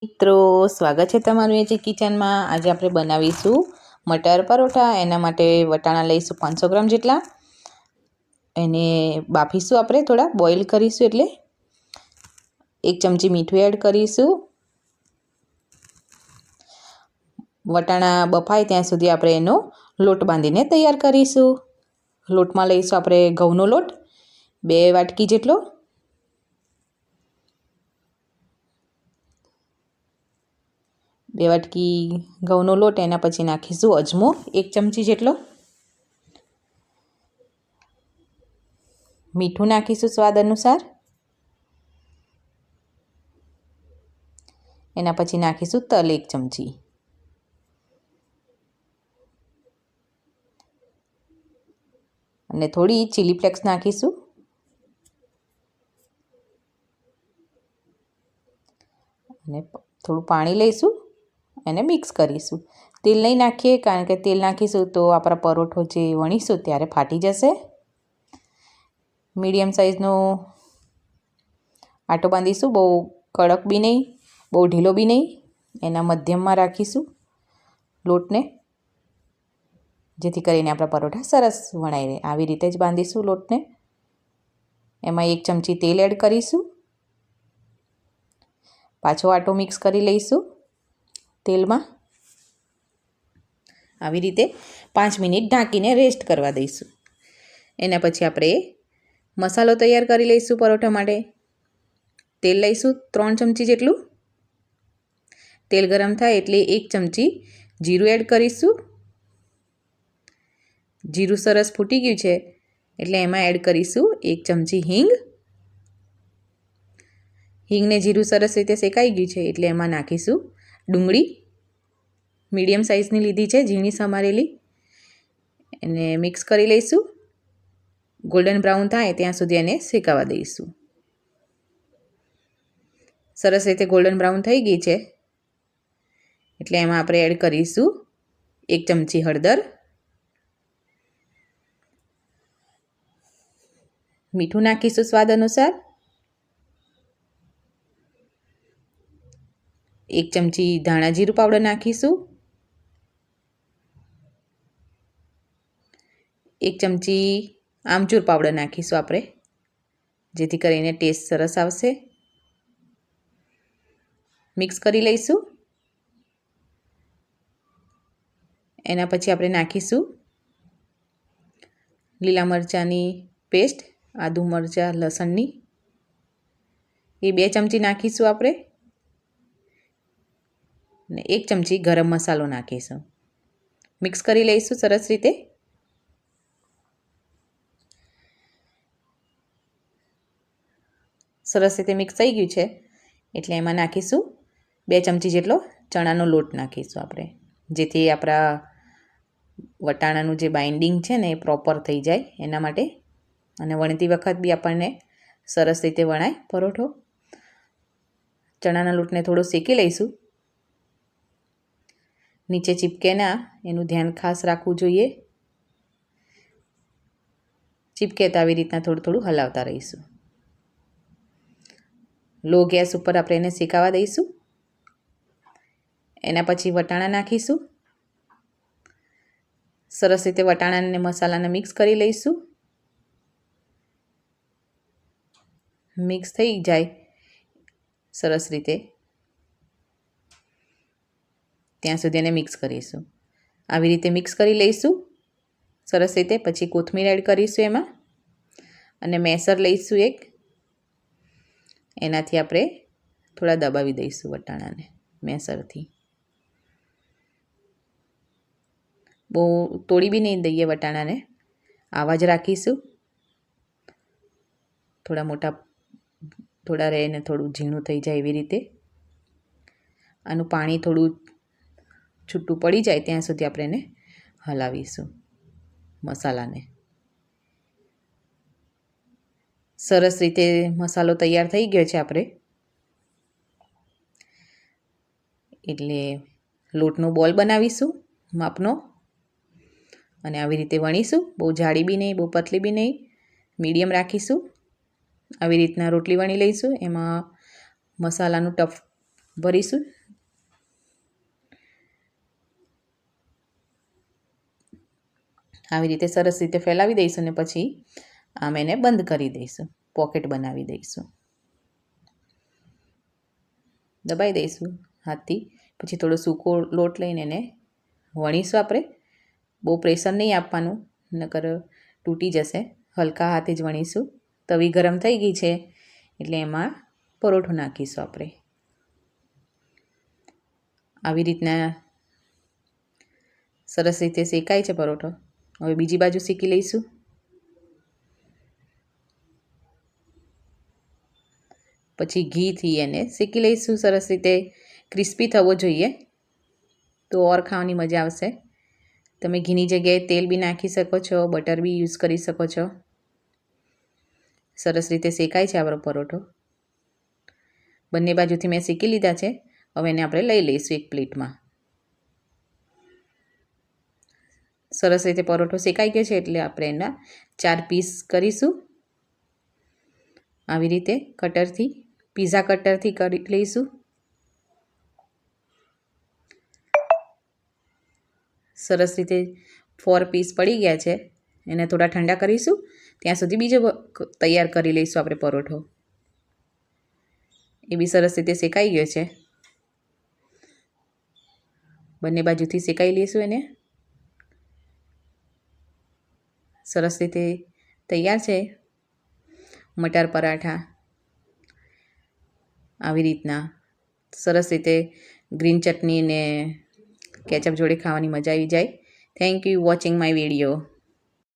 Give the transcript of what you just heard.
મિત્રો, સ્વાગત છે તમારું એજી કિચનમાં। આજે આપણે બનાવીશું મટર પરોઠા। એના માટે વટાણા લઈશું 500 ગ્રામ જેટલા। એને બાફીશું, આપણે થોડા બોઇલ કરીશું, એટલે 1 ચમચી મીઠું એડ કરીશું। વટાણા બફાય ત્યાં સુધી આપણે એનો લોટ બાંધીને તૈયાર કરીશું। લોટમાં લઈશું આપણે ઘઉંનો લોટ 2 વાટકી જેટલો। 2 વાટકી ઘઉંનો લોટ, એના પછી નાખીશું અજમો 1 ચમચી જેટલો। મીઠું નાખીશું સ્વાદ અનુસાર। એના પછી નાખીશું તલ 1 ચમચી। અને થોડી ચીલી ફ્લેક્સ નાખીશું। અને થોડું પાણી લઈશું, એને મિક્સ કરીશું। તેલ નહીં નાખીએ, કારણ કે તેલ નાખીશું તો આપણા પરોઠો જે વણીશું ત્યારે ફાટી જશે। મીડિયમ સાઇઝનો આટો બાંધીશું, બહુ કડક બી નહીં, બહુ ઢીલો બી નહીં, એના મધ્યમમાં રાખીશું લોટને, જેથી કરીને આપણા પરોઠા સરસ વણાઈ રહે। આવી રીતે જ બાંધીશું લોટને। એમાં 1 ચમચી તેલ એડ કરીશું। પાછો આટો મિક્સ કરી લઈશું તેલમાં। આવી રીતે 5 મિનિટ ઢાંકીને રેસ્ટ કરવા દઈશું। એના પછી આપણે મસાલો તૈયાર કરી લઈશું પરોઠા માટે। તેલ લઈશું 3 ચમચી જેટલું। તેલ ગરમ થાય એટલે 1 ચમચી જીરું એડ કરીશું। જીરું સરસ ફૂટી ગયું છે એટલે એમાં એડ કરીશું 1 ચમચી હિંગ। હિંગને જીરું સરસ રીતે શેકાઈ ગયું છે એટલે એમાં નાખીશું ડુંગળી, મીડિયમ સાઇઝની લીધી છે, ઝીણી સમારેલી। એને મિક્સ કરી લઈશું। ગોલ્ડન બ્રાઉન થાય ત્યાં સુધી એને શેકાવા દઈશું। સરસ રીતે ગોલ્ડન બ્રાઉન થઈ ગઈ છે એટલે એમાં આપણે એડ કરીશું 1 ચમચી હળદર, મીઠું નાખીશું સ્વાદ અનુસાર, 1 ચમચી ધાણા જીરું પાવડર નાખીશું, 1 ચમચી આમચૂર પાવડર નાખીશું આપણે, જેથી કરીને ટેસ્ટ સરસ આવશે। મિક્સ કરી લઈશું। એના પછી આપણે નાખીશું લીલા મરચાંની પેસ્ટ, આદુ મરચાં લસણની, એ 2 ચમચી નાખીશું આપણે। અને 1 ચમચી ગરમ મસાલો નાખીશું। મિક્સ કરી લઈશું સરસ રીતે। સરસ રીતે મિક્સ થઈ ગયું છે એટલે એમાં નાખીશું 2 ચમચી જેટલો ચણાનો લોટ નાખીશું આપણે, જેથી આપણા વટાણાનું જે બાઇન્ડિંગ છે ને એ પ્રોપર થઈ જાય એના માટે। અને વણતી વખત બી આપણને સરસ રીતે વણાય પરોઠો। ચણાના લોટને થોડો શેકી લઈશું, નીચે ચીપકે ના, એનું ધ્યાન ખાસ રાખવું જોઈએ। ચીપકે તો આવી રીતના થોડું થોડું હલાવતા રહીશું। લો ગેસ ઉપર આપણે એને શેકાવા દઈશું। એના પછી વટાણા નાખીશું। સરસ રીતે વટાણાને મસાલાને મિક્સ કરી લઈશું। મિક્સ થઈ જાય સરસ રીતે ત્યાં સુધી એને મિક્સ કરીશું। આવી રીતે મિક્સ કરી લઈશું સરસ રીતે। પછી કોથમીર એડ કરીશું એમાં, અને મેસર લઈશું 1, એનાથી આપણે થોડા દબાવી દઈશું વટાણાને મેસરથી। બહુ તોડી બી નહીં દઈએ વટાણાને, આવા જ રાખીશું। થોડા મોટા થોડા રહે ને થોડું ઝીણું થઈ જાય એવી રીતે। આનું પાણી થોડું છૂટું પડી જાય ત્યાં સુધી આપણે એને હલાવીશું મસાલાને। સરસ રીતે મસાલો તૈયાર થઈ ગયો છે આપણે, એટલે લોટનો બોલ બનાવીશું માપનો, અને આવી રીતે વણીશું। બહુ જાડી બી નહીં, બહુ પતલી બી નહીં, મીડિયમ રાખીશું। આવી રીતના રોટલી વણી લઈશું। એમાં મસાલાનું ભરીશું. આવી રીતે સરસ રીતે ફેલાવી દઈશું ને પછી આમ એને બંધ કરી દઈશું. પોકેટ બનાવી દઈશું. દબાઈ દઈશું હાથથી. પછી થોડો સૂકો લોટ લઈને એને વણીશું આપણે. બહુ પ્રેશર નહીં આપવાનું, નકર તૂટી જશે. હલકા હાથે જ વણીશું. તવી ગરમ થઈ ગઈ છે એટલે એમાં પરોઠો નાખીશું આપણે. આવી રીતના સરસ રીતે શેકાય છે પરોઠો. હવે બીજી બાજુ શેકી લઈશું. પછી ઘીથી એને શેકી લઈશું. સરસ રીતે ક્રિસ્પી થવો જોઈએ તો ઓર ખાવાની મજા આવશે. તમે ઘીની જગ્યાએ તેલ બી નાખી શકો છો, બટર બી યુઝ કરી શકો છો. સરસ રીતે શેકાય છે આપણો પરોઠો. બંને બાજુથી મેં શેકી લીધા છે. હવે એને આપણે લઈ લઈશું એક પ્લેટમાં. સરસ રીતે પરોઠો શેકાઈ ગયો છે એટલે આપણે એના 4 પીસ કરીશું. આવી રીતે કટરથી, પીઝા કટરથી કરી લઈશું. સરસ રીતે 4 પીસ પડી ગયા છે. એને થોડા ઠંડા કરીશું. ત્યાં સુધી બીજો તૈયાર કરી લઈશું આપણે પરોઠો. એ બી સરસ રીતે શેકાઈ ગયો છે. બંને બાજુથી શેકાઈ લઈશું એને. સરસ રીતે તૈયાર છે મટર પરાઠા. આવી રીતના સરસ રીતે ગ્રીન ચટણી ને કેચઅપ જોડે ખાવાની મજા આવી જાય. Thank you watching my video.